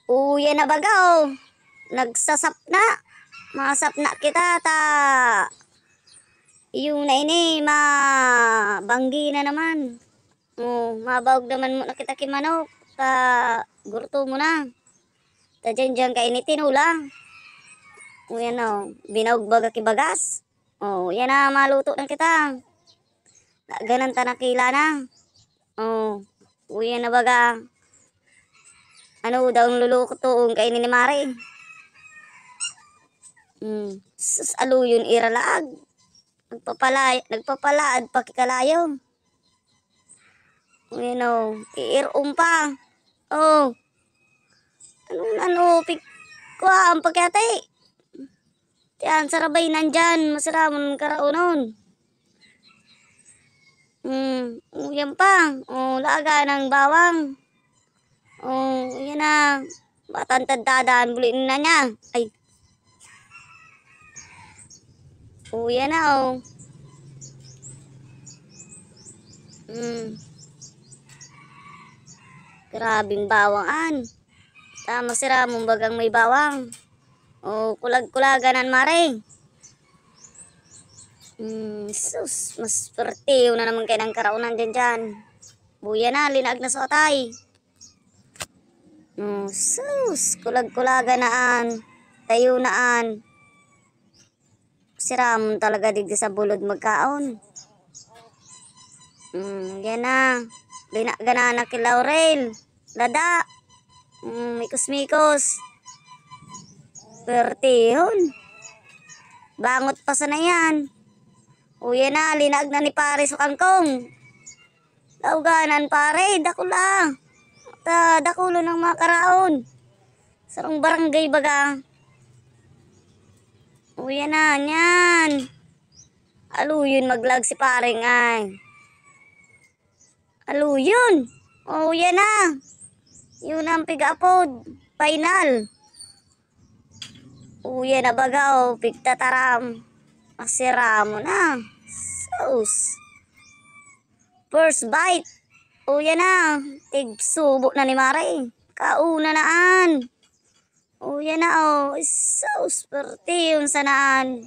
Uya na bagaw. Nagsasap na. Masap na kita ta. Yung na ini, mabanggi na naman. Mabawag naman mo na kita kimanok. Ta, gurto mo na. Ta dyan kainitin ulang. Yan o, binawag baga kibagas. Yan na, maluto na kita. Ganan ta nakila na. Yan na baga. Ano daw ang luluto kainin ni Mare. Sus, alo yun iralaag. Nagpapalaad pakikalayo. Yan o, iirom pa. Ano, pikwa ang pakyate. Yan, sarabay nandyan, masaramon karaunon. Yan pa. Laga ng bawang. Yan na. Batang tadadaan, buliin na niya. Ay. Yan na, Grabing bawangan. Tama sira mong bagang may bawang. Kulag-kulaganan Mare. Sus, mas pertiw na naman kayo ng karaunan dyan. Buya na, linag na sa otay. Sus, kulag-kulaganaan. Tayo naan. Siram talaga digdi sa bulod magkaon. Yan na. Linagana na kay Laurel. Lada. Mikos-mikos. Pertihon. Bangot pa sa na yan. Yan na, linag na ni pare sa kangkong. Lauganan pare, dakula. Dakulo ng mga karaon. Sarong barangay baga. Yan na, yan. Aluyon maglag si pare ngay. Aluyon. Yan na. Yun ang pigapod. Final. Yan na baga, pigtataram. Masira mo na. Sauce. First bite. Yan na. Tigsubo na ni Mare. Kauna naan. Yan na, sauce. Perti yung sanaan.